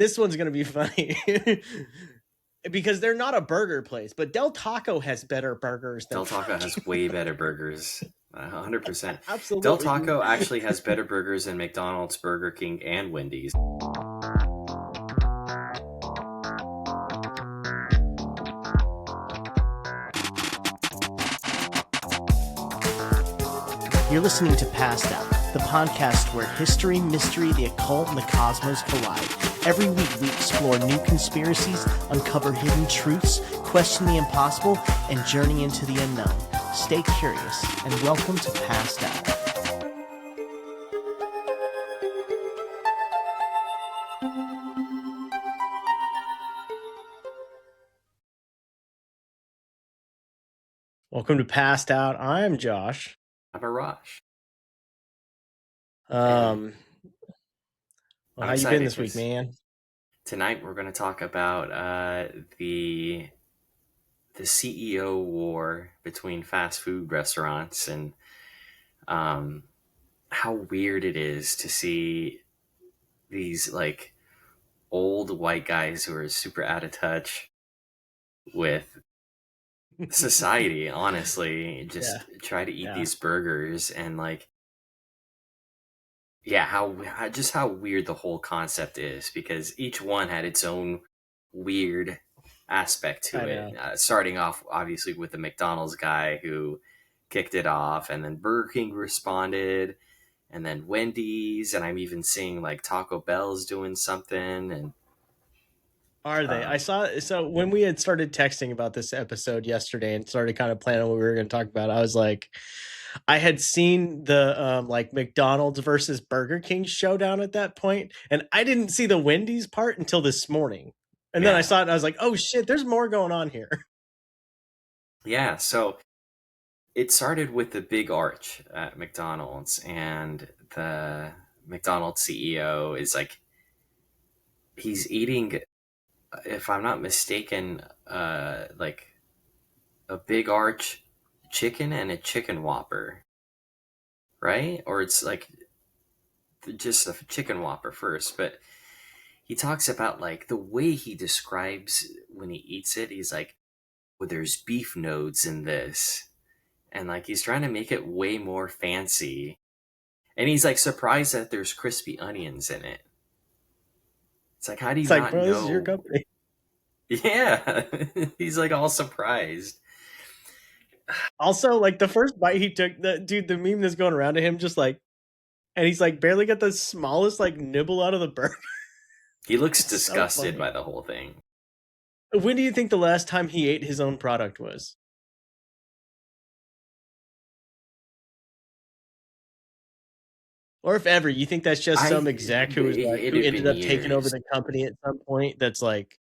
This one's gonna be funny because they're not a burger place, but Del Taco has better burgers than Del Taco has fucking way better burgers. 100%. Del absolutely, dude. Taco actually has better burgers than McDonald's, Burger King, and Wendy's. You're listening to Passed Out, the podcast where history, mystery, the occult, and the cosmos collide. Every week we explore new conspiracies, uncover hidden truths, question the impossible, and journey into the unknown. Stay curious, and welcome to Passed Out. Welcome to Passed Out. I'm Josh. I'm Arash. Well, I'm how you been this excited week, man? Tonight we're going to talk about the CEO war between fast food restaurants and how weird it is to see these like old white guys who are super out of touch with society, honestly, just try to eat these burgers and like, yeah, how weird the whole concept is, because each one had its own weird aspect to it. Starting off obviously with the McDonald's guy who kicked it off, and then Burger King responded, and then Wendy's, and I'm even seeing like Taco Bell's doing something. And Are they? I saw, so when we had started texting about this episode yesterday and started kind of planning what we were going to talk about, I was like, I had seen the like McDonald's versus Burger King showdown at that point, and I didn't see the Wendy's part until this morning. And then I saw it and I was like, oh shit, there's more going on here. Yeah, so it started with the big arch at McDonald's, and the McDonald's CEO is like, he's eating, if I'm not mistaken, like a big arch chicken and a chicken Whopper, right? Or it's like just a chicken Whopper first, but he talks about like the way he describes when he eats it. He's like, well, there's beef nodes in this, and like he's trying to make it way more fancy, and he's like surprised that there's crispy onions in it. It's like, how do you It's like, not bro, know? this is your company. Yeah. He's like all surprised. Also, like the first bite he took, the meme that's going around to him, just like, and he's like barely got the smallest like nibble out of the burger. He looks disgusted by the whole thing. When do you think the last time he ate his own product was? Or if ever, you think that's just some exec who was like, who ended up taking over the company at some point? That's like,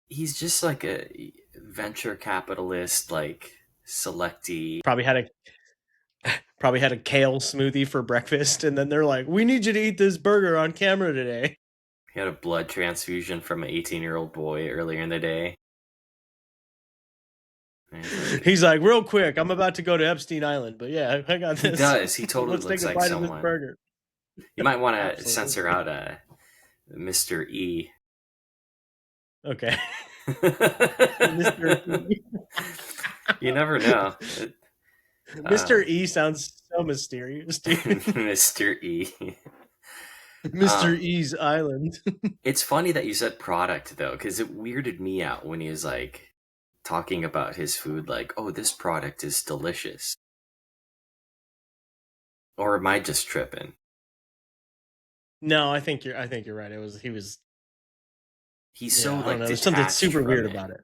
he's just like a venture capitalist, like selectee. Probably had a kale smoothie for breakfast, and then they're like, "We need you to eat this burger on camera today." He had a blood transfusion from an 18-year-old boy earlier in the day. He's like, real quick, I'm about to go to Epstein Island, but yeah, I got this. He does. He totally looks like someone. Burger. You might want to censor out Mr. E. Okay. Mr. E. You never know. Mr. E sounds so mysterious, dude. Mr. E. Mr. E's Island. It's funny that you said product, though, because it weirded me out when he was like talking about his food, like, oh, this product is delicious. Or am I just tripping? No, I think you're right. He's so like detached. There's something super weird about it.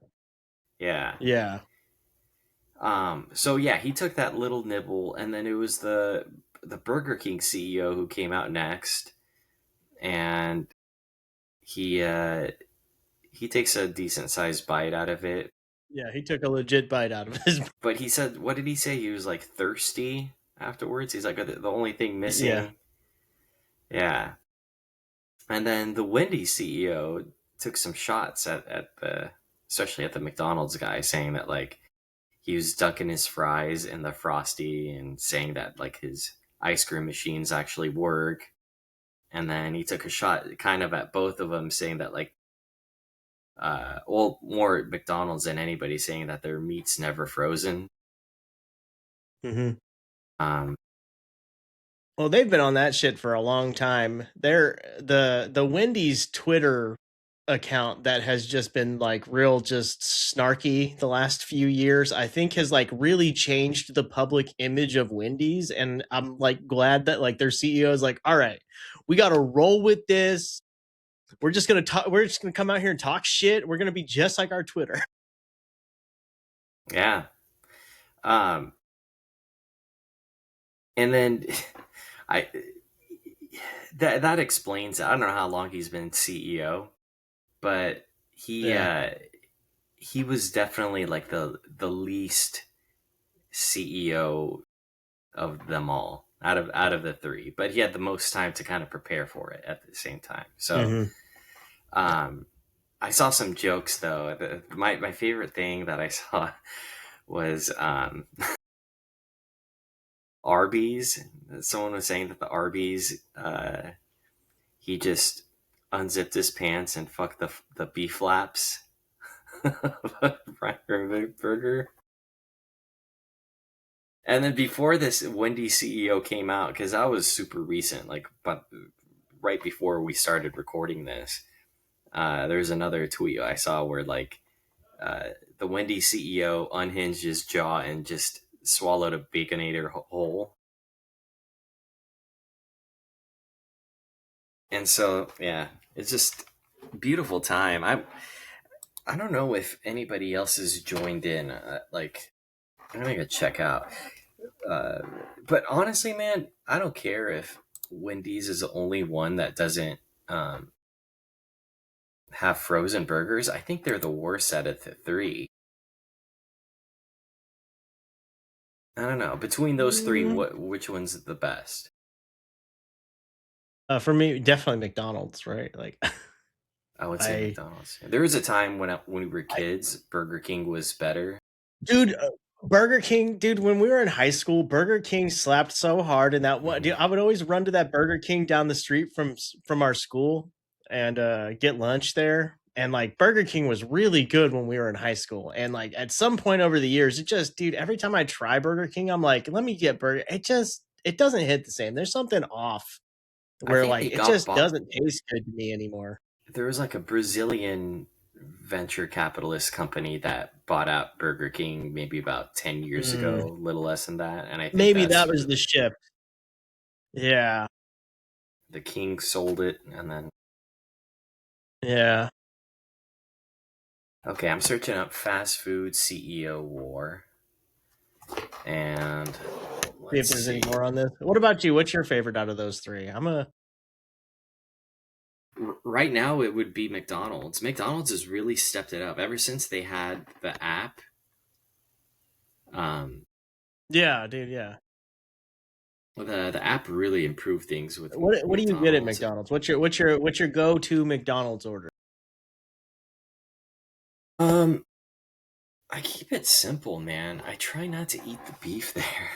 Yeah. Yeah. So yeah, he took that little nibble, and then it was the Burger King CEO who came out next, and he takes a decent sized bite out of it. Yeah, he took a legit bite out of his. But he said, what did he say? He was like thirsty afterwards. He's like, the only thing missing. Yeah. And then the Wendy's CEO took some shots at especially at the McDonald's guy, saying that like he was dunking his fries in the Frosty and saying that like his ice cream machines actually work. and then he took a shot kind of at both of them, saying that like, well, more McDonald's than anybody, saying that their meat's never frozen. Hmm. Um, Well, they've been on that shit for a long time. They're the Wendy's Twitter account that has just been like real just snarky the last few years, I think has like really changed the public image of Wendy's. And I'm like glad that like their CEO is like, all right, we gotta roll with this. We're just gonna come out here and talk shit. We're gonna be just like our Twitter. yeah. Um, and then I that explains. I don't know how long he's been CEO, but Yeah. he was definitely like the least CEO of them all out of the three, but he had the most time to kind of prepare for it at the same time. So Hmm. Yeah. um, I saw some jokes though. My favorite thing that I saw was Arby's. Someone was saying that the Arby's, he just unzipped his pants and fucked the beef flaps of a prime burger. And then before this Wendy's CEO came out, because that was super recent, like but right before we started recording this, there's another tweet I saw where like uh, the Wendy's CEO unhinged his jaw and just swallowed a baconator whole. And so yeah, it's just beautiful time. I don't know if anybody else has joined in. Like I'm gonna check out. Uh, but honestly, man, I don't care if Wendy's is the only one that doesn't um, have frozen burgers. I think they're the worst out of the three. I don't know. Between those three, Mm, which one's the best? for me, definitely McDonald's, right? Like, I would say I McDonald's. There was a time when we were kids, Burger King was better. dude, Burger King, dude, when we were in high school, Burger King slapped so hard, and that one, Hmm. dude, I would always run to that Burger King down the street from our school and get lunch there. And like Burger King was really good when we were in high school. And like at some point over the years, it just, dude, every time I try Burger King, I'm like, let me get burger. It doesn't hit the same. There's something off I where think like they it got just bought. doesn't taste good to me anymore. There was like a Brazilian venture capitalist company that bought out Burger King maybe about 10 years Mm, ago, a little less than that. And I think maybe that's that was the shift. Yeah. the king sold it. And then, Yeah. okay, I'm searching up fast food CEO war. And See if let's there's any see. more on this. What about you? What's your favorite out of those three? I'm a Right now, it would be McDonald's. McDonald's has really stepped it up ever since they had the app. Um, Yeah, dude, yeah. the app really improved things with What do you get at McDonald's. McDonald's? What's your go-to McDonald's order? Um, I keep it simple, man. I try not to eat the beef there.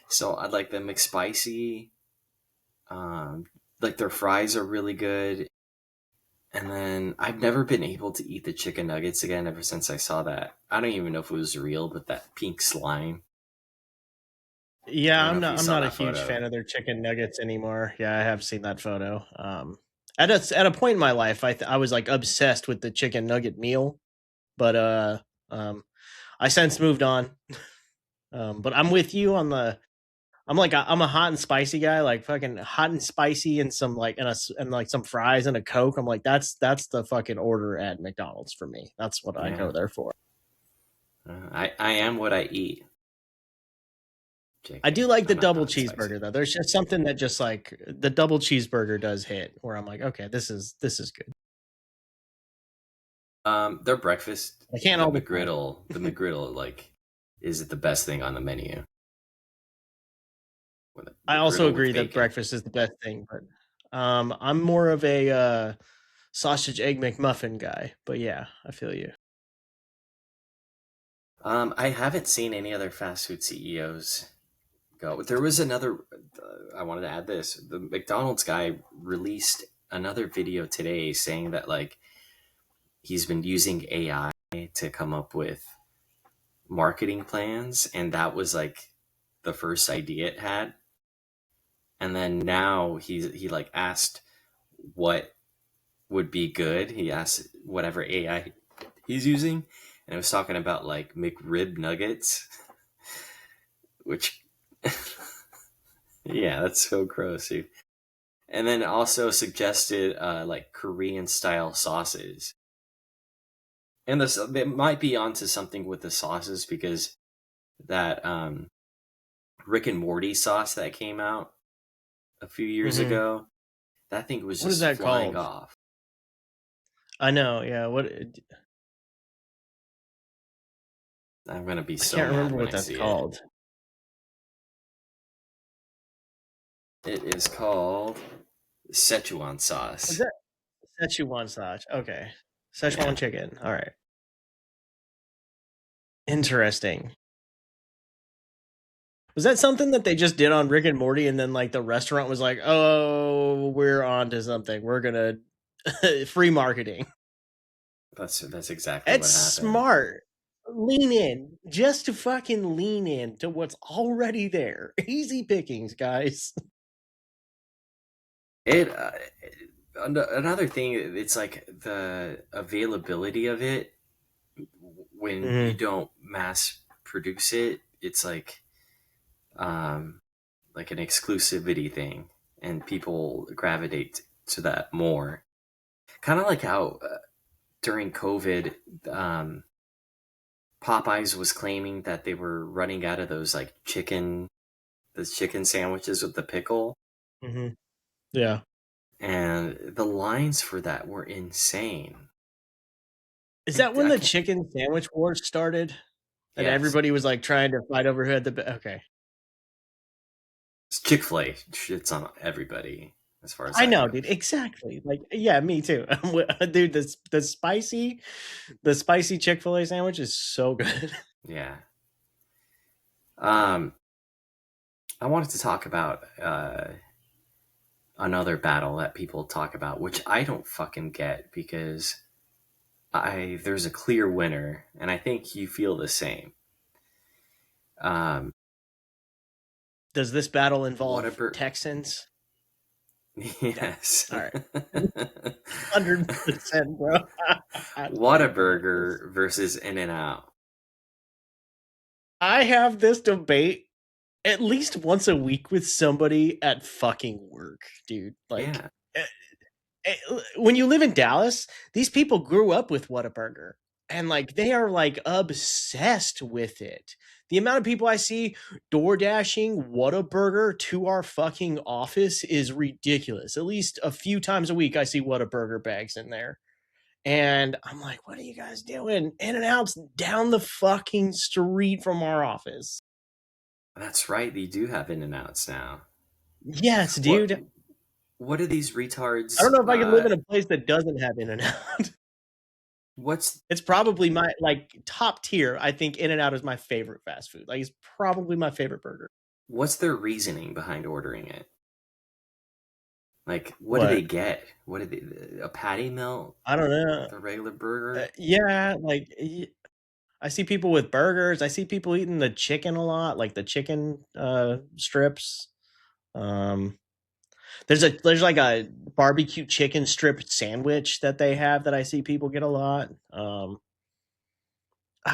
So I'd like the McSpicy. Um, like their fries are really good. And then I've never been able to eat the chicken nuggets again ever since I saw that. I don't even know if it was real, but that pink slime. I Yeah, don't know I'm if not you I'm saw not a that huge photo. fan of their chicken nuggets anymore. Yeah, I have seen that photo. At a point in my life, I was like obsessed with the chicken nugget meal, but um I since moved on. But I'm with you on the I'm a hot and spicy guy, like fucking hot and spicy and some like and like some fries and a Coke. I'm like that's the fucking order at McDonald's for me. That's what I Yeah. go there for. I am what I eat. I do JK. like the I'm not double hot and spicy. cheeseburger though. There's just something that just like the double cheeseburger does hit where I'm like, okay, this is good. Their breakfast, I can't all the time. The McGriddle, like, is it the best thing on the menu? With I the also griddle with agree that bacon. breakfast is the best thing, but I'm more of a sausage egg McMuffin guy. But yeah, I feel you. I haven't seen any other fast food CEOs go. There was another. I wanted to add this. The McDonald's guy released another video today saying that like he's been using AI to come up with marketing plans, and that was like the first idea it had. And then now he like asked what would be good. He asked whatever AI he's using, and it was talking about like McRib nuggets, which yeah, that's so gross, dude. And then also suggested like Korean style sauces. And this it might be onto something with the sauces because that Rick and Morty sauce that came out a few years Mm-hmm. ago, that thing was What is just that flying called? off. I know. Yeah. What? I'm gonna be I so can't mad remember when what I that's see it. called. It is called Szechuan Was sauce. that Szechuan sauce? Okay. Yeah, Szechuan chicken. All right. Interesting. Was that something that they just did on Rick and Morty, and then like the restaurant was like, "Oh, we're on to something. We're gonna free marketing." that's exactly It's what happened. smart. Lean in, just to fucking lean in to what's already there. Easy pickings, guys. It another thing. It's like the availability of it when you Hmm. don't mass produce it. It's um, like an exclusivity thing, and people gravitate to that more. Kind of like how during COVID, um, Popeyes was claiming that they were running out of those chicken sandwiches with the pickle, Hmm. Yeah. and the lines for that were insane. Is that when I the can't. chicken sandwich wars started? And Yes, everybody was like trying to fight over who had okay. Chick-fil-A shits on everybody, as far as I that know, dude. goes. Exactly. Like, yeah, me too. Dude, the spicy Chick-fil-A sandwich is so good. Yeah. Um, I wanted to talk about another battle that people talk about, which I don't fucking get because I there's a clear winner, and I think you feel the same. Um, Does this battle involve Whataburger, Texans? Yeah. yes, All right. 100%, bro. I fucking got this. Whataburger versus In and Out. I have this debate at least once a week with somebody at fucking work, dude. Like, Yeah, eh, when you live in Dallas, these people grew up with Whataburger and like they are like obsessed with it. The amount of people I see door dashing Whataburger to our fucking office is ridiculous. At least a few times a week, I see Whataburger bags in there. And I'm like, what are you guys doing? In and Out's down the fucking street from our office. that's right. They do have In and Outs now. Yes, What dude. what are these I don't retards? know if I could live in a place that doesn't have In and Out. What's It's probably my like top tier. I think In and Out is my favorite fast food. Like it's probably my favorite burger. what's their reasoning behind ordering it? Like, what do they What? get? What do they? A patty melt I don't know. with a regular burger? Yeah, like I see people with burgers. I see people eating the chicken a lot, like the chicken strips. Um there's like a barbecue chicken strip sandwich that they have that I see people get a lot. I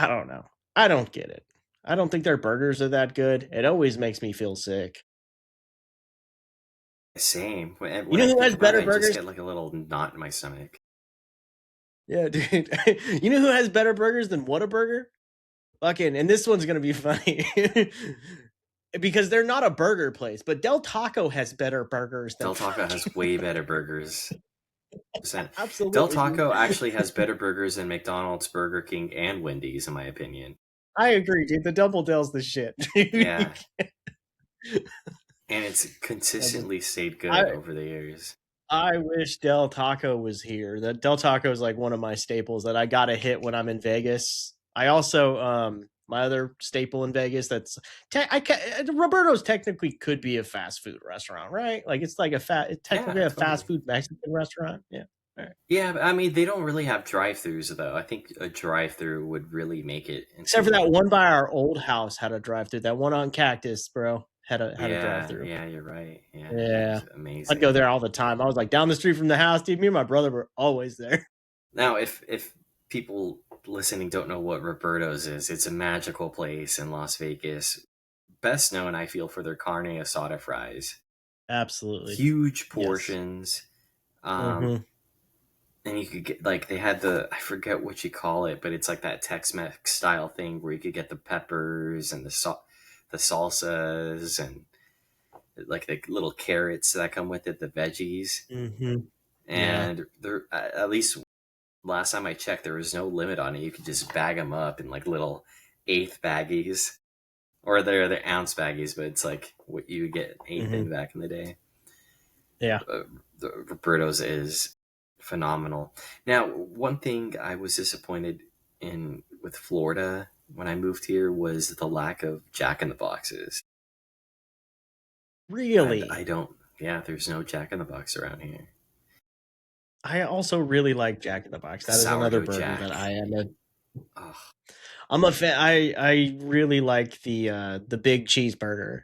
don't know. I don't get it. I don't think their burgers are that good. It always makes me feel sick. Same. You When know I who think has about it, better I just burgers? get like a little knot in my stomach. Yeah, dude. You know who has better burgers than Whataburger? Fucking, and this one's gonna be funny because they're not a burger place, but Del Taco has better burgers than Del Taco has fucking. way better burgers. Del Absolutely, dude. Taco actually has better burgers than McDonald's, Burger King, and Wendy's, in my opinion. I agree, dude. The Double Dell's the shit, dude. Yeah, and it's consistently stayed I good over the years. I wish Del Taco was here. That Del Taco is like one of my staples that I gotta hit when I'm in Vegas. I also my other staple in Vegas. That's Roberto's technically could be a fast food restaurant, right? Like it's like technically Yeah, a fast totally. food Mexican restaurant. Yeah. All right. Yeah, but, I mean, they don't really have drive-throughs though. I think a drive-through would really make it Except for into. that one by our old house had a drive through. That one on Cactus, bro, had a drive Yeah, through. yeah, you're right. Yeah, it Yeah. was I'd go amazing. there all the time. I was like down the street from the house, dude. Me and my brother were always there. Now, if people listening don't know what Roberto's is, it's a magical place in Las Vegas. Best known, I feel, for their carne asada fries. Absolutely. Huge Yes. portions. Um, Mhm. and you could get like they had the I forget what you call it, but it's like that Tex-Mex style thing where you could get the peppers and the salsas and like the little carrots that come with it, the veggies. Mhm. Yeah. And there, at least last time I checked, there was no limit on it. You could just bag them up in like little eighth baggies, or they're the ounce baggies, but it's like what you would get an eighth in Mhm. back in the day. Yeah. uh, the Roberto's is phenomenal. Now, one thing I was disappointed in with Florida when I moved here was the lack of Jack in the Boxes. I Really? don't. Yeah, there's no Jack in the Box around here. I also really like Jack in the Box. That is another Sourdough burger that I Jack. am a Oh, I'm a fan. I really like the big cheeseburger.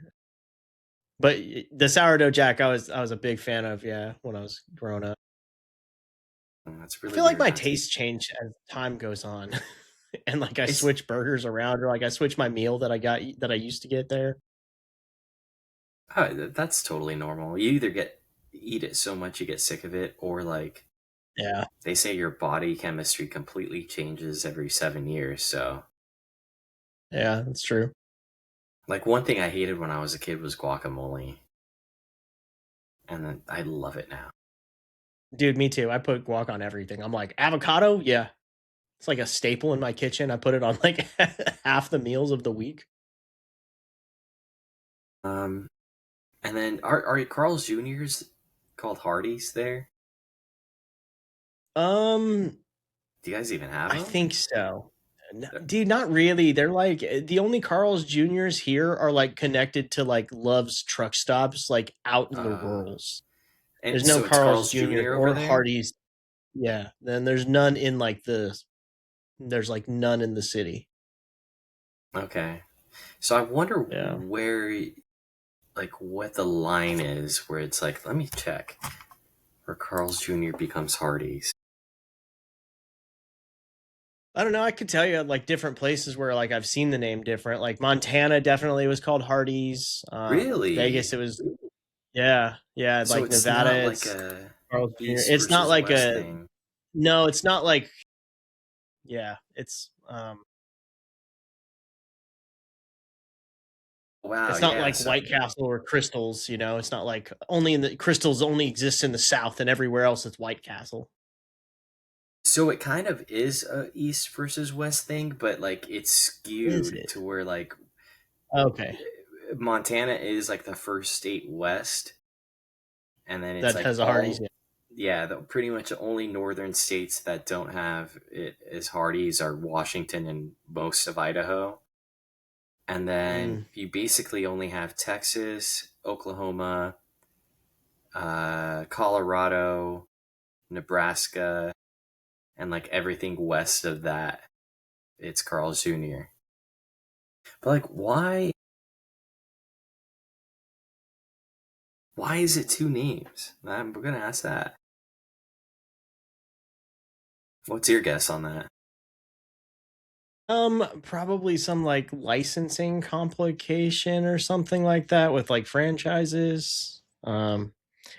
But the sourdough jack I was a big fan of, yeah, when I was growing up. that's I really feel like weird my not to. tastes change as time goes on. And like I It's switch burgers around or like I switch my meal that I used to get there. that's totally normal. You either get eat it so much you get sick of it, or like Yeah. they say your body chemistry completely changes every 7 years. So Yeah, that's true. like one thing I hated when I was a kid was guacamole, and then I love it now. Dude, me too. I put guac on everything. I'm like, avocado? Yeah. It's like a staple in my kitchen. I put it on like half the meals of the week. Um, and then are Carl's Juniors called Hardee's there? Um, Do you guys even have I them? think so. Dude, not really. They're like the only Carl's Juniors here are like connected to like Love's truck stops, like out in the Uh, rurals. and There's no so it's Carl's Carl's Juniors Junior over or there. Hardee's. Yeah. Then there's none in like there's like none in the city. Okay, so I wonder Yeah. where, like, what the line is where it's like, let me check where Carl's Junior becomes Hardee's. I don't know. I could tell you like different places where like I've seen the name different. Like Montana definitely was called Hardee's. Vegas Really? it was yeah, yeah, So like it's Nevada not like it's a Carl's Jr. East It's not versus like West a thing. no, it's not like yeah, Wow. it's not Yeah. like So White Castle or Crystals, you know. It's not like only in the Crystals only exists in the South and everywhere else it's White Castle. so it kind of is a East versus West thing, but like it's Is skewed it? to where like Okay. Montana is like the first state west, and then it's That like has a Hardee's. all, yeah, pretty much the only northern states that don't have it as Hardee's are Washington and most of Idaho. And then Mm. you basically only have Texas, Oklahoma, Colorado, Nebraska, and like everything west of that. It's Carl's Jr. But like, why is it two names? We're gonna ask that. What's your guess on that? Probably some like licensing complication or something like that with like franchises.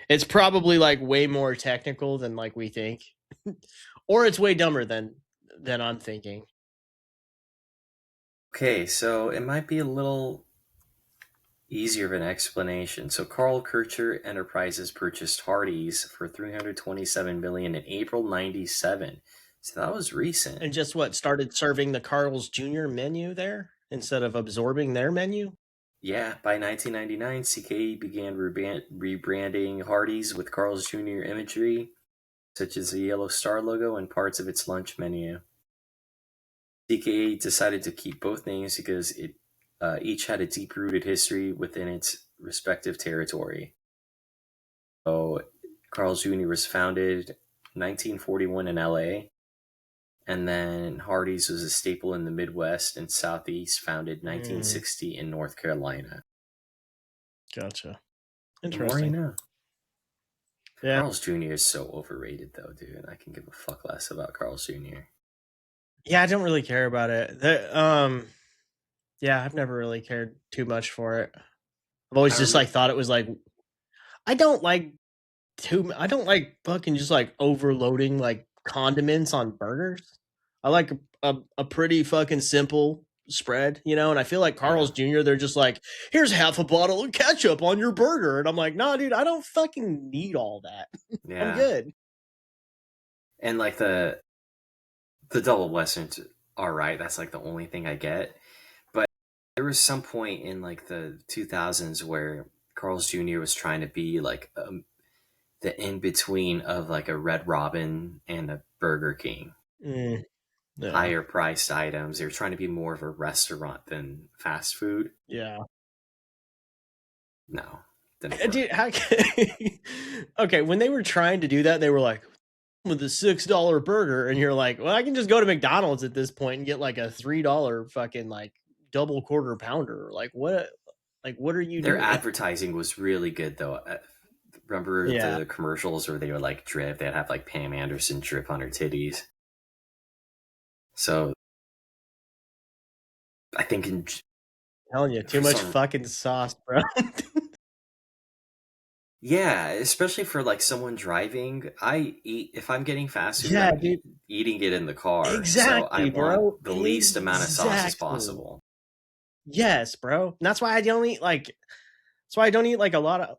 It's probably like way more technical than like we think, or it's way dumber than I'm thinking. Okay, so it might be a little easier of an explanation. So Carl Kircher Enterprises purchased Hardee's for 327 million in April 97. So that was recent. And just what started serving the Carl's Jr. menu there instead of absorbing their menu. Yeah, by 1999, CK began rebranding Hardee's with Carl's Jr. imagery, such as the yellow star logo and parts of its lunch menu. CKA decided to keep both names because it each had a deep-rooted history within its respective territory. So Carl's Jr. was founded 1941 in LA, and then Hardee's was a staple in the Midwest and Southeast, founded Mm, 1960 in North Carolina. gotcha. The more you Interesting. know. Yeah. Carl's Jr. is so overrated, though, dude. I can give a fuck less about Carl's Jr. Yeah, I don't really care about it. Yeah, I've never really cared too much for it. I've I always just remember, like thought it was like I don't like I don't like fucking just like overloading like condiments on burgers. I like a pretty fucking simple spread, you know, and I feel like yeah, Carl's Jr. They're just like, here's half a bottle of ketchup on your burger. And I'm like, nah, dude, I don't fucking need all that. I'm yeah, good. and like the double westerns are right. That's like the only thing I get. But there was some point in like the 2000s where Carl's Jr. was trying to be like the in between of like a Red Robin and a Burger King. Mm, yeah. Higher priced items. They were trying to be more of a restaurant than fast food. Yeah. No, didn't work. Dude, how okay, when they were trying to do that, they were like, with a $6 burger, and you're like, well, I can just go to McDonald's at this point and get like a $3 fucking like double quarter pounder. Like what are you Their doing? advertising was really good though. Remember Yeah. the commercials where they would like drip? They'd have like Pam Anderson drip on her titties. So I think Telling you, too for much some, fucking sauce, bro. yeah, especially for like someone driving. I eat if I'm getting fast food, Yeah, I'm dude. eating it in the car. So I Exactly, want bro. the least amount of sauce as Exactly. possible. Yes, bro. And that's why I don't eat like that's why I don't eat like a lot of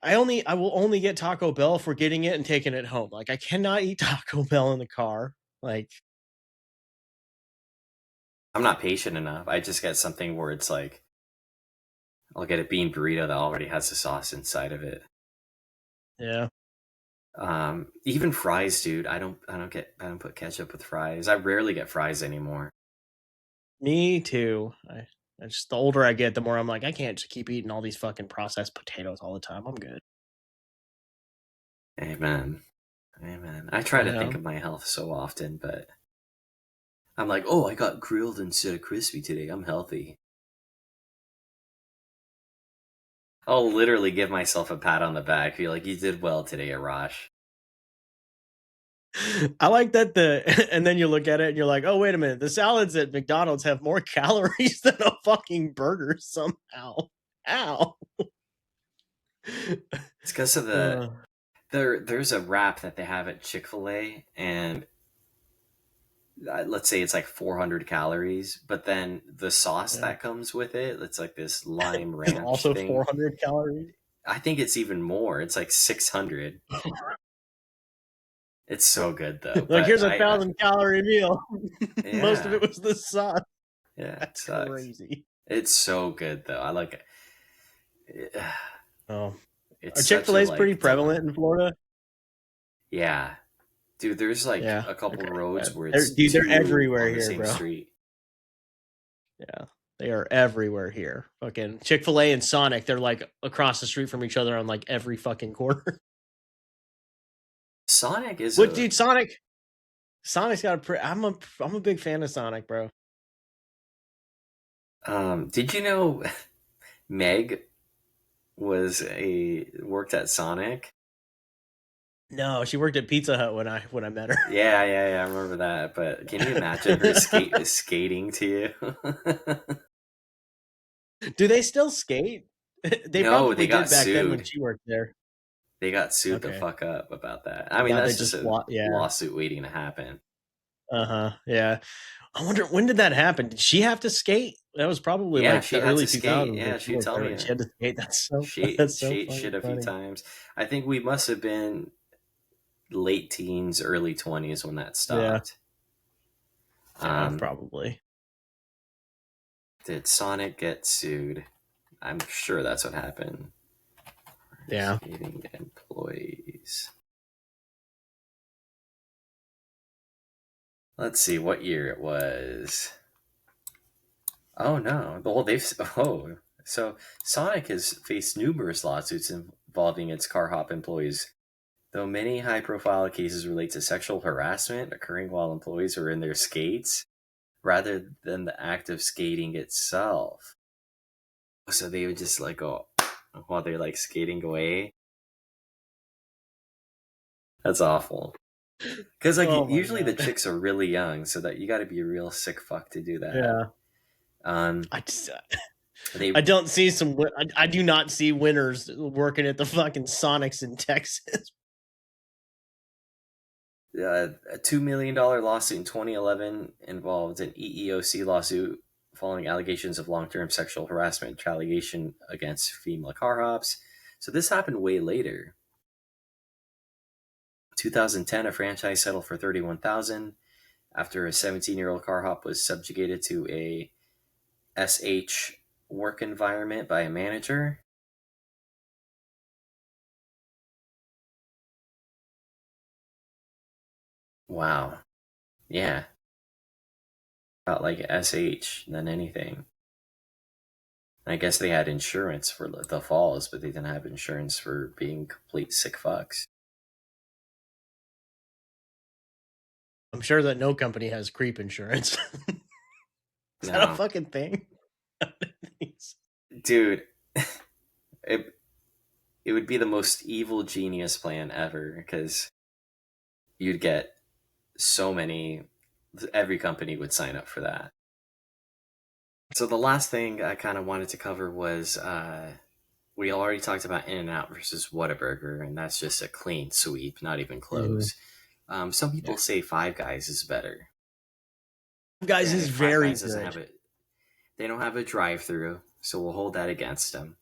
I will only get Taco Bell for getting it and taking it home. Like I cannot eat Taco Bell in the car. Like I'm not patient enough. I just get something where it's like I'll get a bean burrito that already has the sauce inside of it. yeah. Even fries, dude. I don't put ketchup with fries. I rarely get fries anymore. Me too. I just the older I get, the more I'm like, I can't just keep eating all these fucking processed potatoes all the time. I'm good. Amen. Amen. I try to Yeah. think of my health so often, but I'm like, oh, I got grilled instead of crispy today. I'm healthy. I'll literally give myself a pat on the back, be like, you did well today, Arash. I like that and then you look at it and you're like, oh wait a minute, the salads at McDonald's have more calories than a fucking burger somehow. Ow. It's because of Uh, there's a wrap that they have at Chick-fil-A, and let's say it's like 400 calories, but then the sauce yeah. that comes with it, it's like this lime ranch Also thing. 400 calories. I think it's even more. It's like 600. It's so good though. Like But here's a 1,000 calorie meal. Most of yeah, it was the sauce. yeah, it That's sucks. crazy. It's so good though. I like it. Oh, It's Chick such Fil a A is pretty like prevalent in Florida. yeah, dude. There's like Yeah. a couple Okay. Yeah. roads where it's Dude, they're two everywhere on the here, same bro. street. Yeah. They are everywhere here. Fucking Chick Fil A and Sonic, they're like across the street from each other on like every fucking corner. Sonic is What, a. dude? Sonic's got a. I'm a big fan of Sonic, bro. Did you know Meg was a worked at Sonic? No, she worked at Pizza Hut when I met her. Yeah. I remember that. But can you imagine her skating to you? Do they still skate? They No, probably they got did back then when sued. she worked there. They got sued the Okay. fuck up about that. I mean, Now they that's just just a yeah. lawsuit waiting to happen. Uh-huh. Yeah. I wonder when did that happen? Did she have to skate? That was probably Yeah, like she the had early to skate. 2000s when Yeah, she she'd worked tell there. me And she had to skate. she That's so she fucking shit a few funny. times. I think we must have been late teens, early 20s when that Yeah. stopped. Yeah, Um, probably. did Sonic get sued? I'm sure that's what happened. Yeah. Skating employees. Let's see what year it was. Oh no. Well, they've oh so Sonic has faced numerous lawsuits involving its car hop employees. Though many high-profile cases relate to sexual harassment occurring while employees are in their skates, rather than the act of skating itself. So they would just like go while they're like skating away. That's awful. Because like Oh my usually the god. chicks are really young, so that you got to be a real sick fuck to do that. Yeah. Um, I just they I don't see some. I do not see winners working at the fucking Sonics in Texas. a $2 million lawsuit in 2011 involved an EEOC lawsuit following allegations of long-term sexual harassment retaliation against female car hops. So this happened way later. 2010, a franchise settled for 31,000 after a 17-year-old car hop was subjugated to a SH work environment by a manager. Wow. Yeah. About like SH than anything. I guess they had insurance for the falls, but they didn't have insurance for being complete sick fucks. I'm sure that no company has creep insurance. Is that a No. fucking thing? Dude, it, it would be the most evil genius plan ever because you'd get so many, every company would sign up for that. So the last thing I kind of wanted to cover was we already talked about In and Out versus Whataburger, and that's just a clean sweep, not even Mhm. close. Some Yeah. people say Five Guys is better. Guys is Granted, Five very Guys doesn't have good. it. They don't have a drive-through, so we'll hold that against them.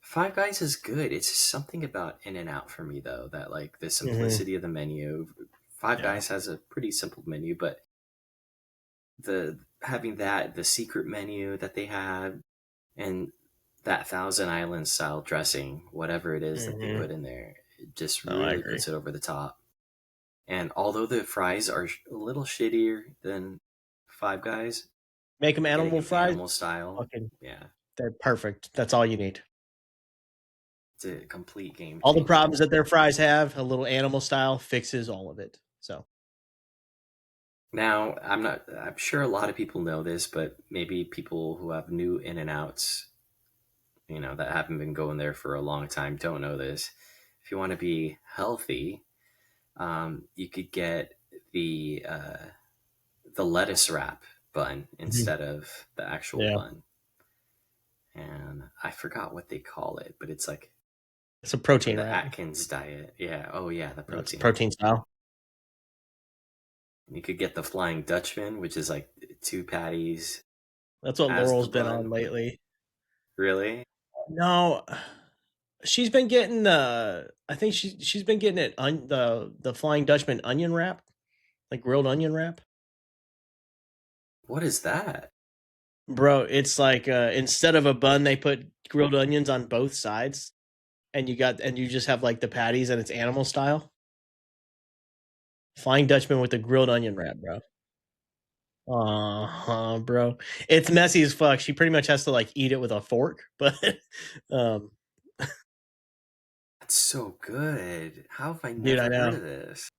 Five Guys is good. It's just something about In and Out for me though that like the Hmm. simplicity of the menu. Five Yeah. Guys has a pretty simple menu, but the having that the secret menu that they have and that Thousand Island style dressing, whatever it is that they Hmm. put in there, it just No, I really agree. puts it over the top. And although the fries are a little shittier than Five Guys, Make them getting animal them fries. animal style, Fucking, yeah, they're perfect. That's all you need. it's a complete game All the changer. problems that their fries have, a little animal style fixes all of it. So, Now, I'm sure a lot of people know this, but maybe people who have new In and Outs, that haven't been going there for a long time don't know this. If you want to be healthy, you could get the uh, the lettuce wrap bun mhm. instead of the actual Yeah, bun. And I forgot what they call it, but it's like it's a for protein the wrap. Atkins diet. Yeah. Oh yeah, the It's protein. protein style. You could get the Flying Dutchman, which is like two patties That's what as the Laurel's been on bun. lately. Really? No, she's been getting the. I think she's been getting it the Flying Dutchman onion wrap, like grilled onion wrap. What is that? Bro, it's like instead of a bun, they put grilled onions on both sides, and you just have like the patties, and it's animal style. Flying Dutchman with the grilled onion wrap, bro. Uh-huh, bro. It's messy as fuck. She pretty much has to like eat it with a fork, but um That's so good. How have I dude, I never heard know. of this?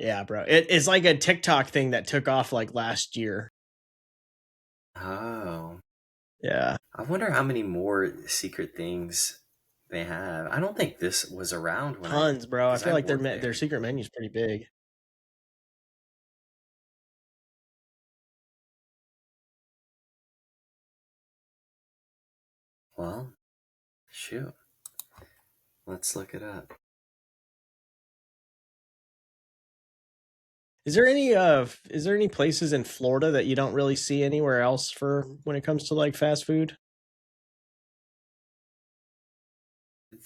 Yeah, bro. It's like a TikTok thing that took off like last year. Oh. Yeah. I wonder how many more secret things they have. I don't think this was around Tons, bro. I because feel I like worked their there. secret menu's pretty big. Well, shoot. Let's look it up. Is there any places in Florida that you don't really see anywhere else for when it comes to like fast food?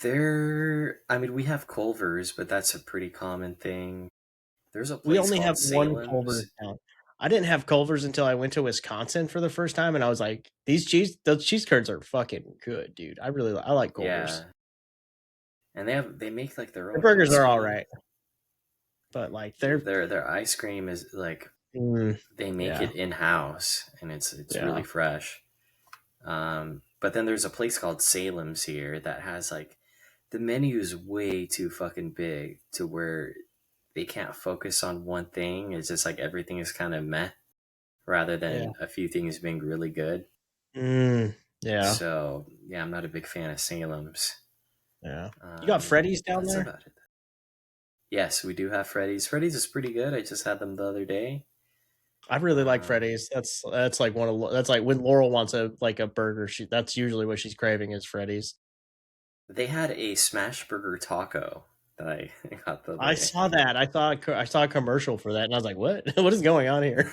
I mean, we have Culver's, but that's a pretty common thing. There's a We place only called have one Salem's. Culver's now. I didn't have Culver's until I went to Wisconsin for the first time, and I was like, those cheese curds are fucking good, dude. I like Culver's. Yeah. And they make like their The own burgers ice are all cream. right. but like they're Their ice cream is like mm, they make yeah, it in house, and it's yeah, really fresh. But then there's a place called Salem's here that has like the menu is way too fucking big to where they can't focus on one thing. It's just like everything is kind of meh rather yeah, than a few things being really good. mm, yeah, So yeah, I'm not a big fan of Salem's. yeah. You got Freddy's down That's there? about it. Yes, we do have Freddy's. Freddy's is pretty good. I just had them the other day. I really like Um, Freddy's. That's like that's like when Laurel wants a burger. That's usually what she's craving is Freddy's. they had a smash burger taco that I got the other I day. saw that. I saw a commercial for that, and I was like, "What? What is going on here?"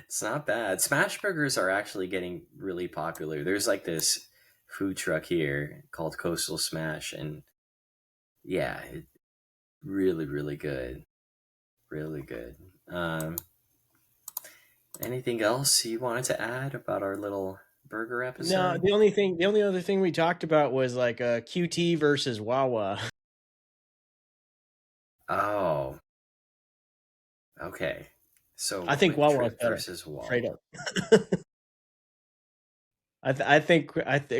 It's not bad. Smash burgers are actually getting really popular. There's like this food truck here called Coastal Smash, and yeah, it really, really good. Really good. Um, Anything else you wanted to add about our little burger No, episode? the only other thing we talked about was like QT versus Wawa. Oh, okay. So I think Quick Wawa is Trip better, versus straight Wawa. up. I think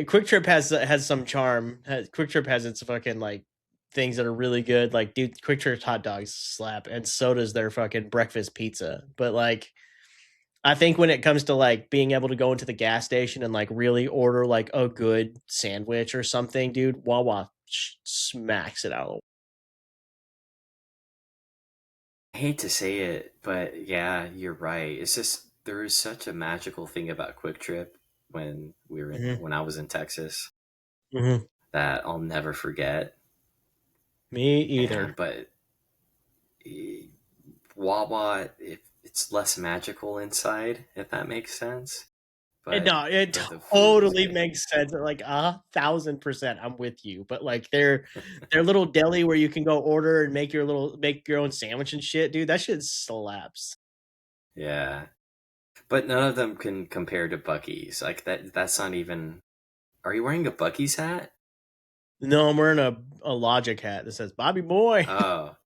Quick Trip has some charm. Quick Trip has its fucking like things that are really good. Like, dude, Quick Trip's hot dogs slap, and so does their fucking breakfast pizza. But like, I think when it comes to like being able to go into the gas station and like really order like a good sandwich or something, dude, Wawa smacks it out. I hate to say it, but yeah, you're right. It's just there is such a magical thing about Quick Trip Mm-hmm. when I was in Texas Mm-hmm. that I'll never forget. Me And either. but eh, Wawa, it's less magical inside, if that makes sense. But No, it the food is totally good. makes sense. Like 1,000%, I'm with you. But like their little deli where you can go order and make your own sandwich and shit, dude. That shit slaps. Yeah, but none of them can compare to Bucky's. Like that's not even. Are you wearing a Bucky's hat? No, I'm wearing a Logic hat that says Bobby Boy. Oh,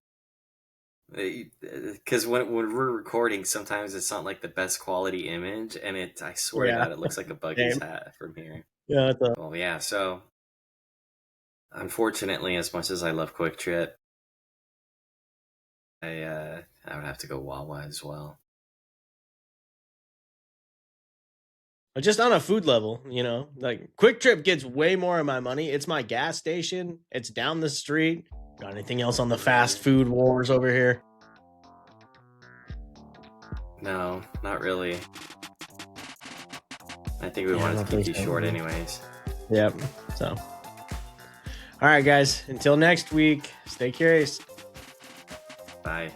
because when we're recording, sometimes it's not like the best quality image, and I swear to Yeah, God, it looks like a Bucky's same. hat from here. Yeah, it's a, Well, yeah. So unfortunately, as much as I love Quick Trip, I would have to go Wawa as well. just on a food level, like Quick Trip gets way more of my money. It's my gas station. It's down the street. Got anything else on the fast food wars over here? No, not really. I think we Yeah, I wanted to don't keep think these short, so. anyways. Yep. So, all right, guys. Until next week, stay curious. Bye.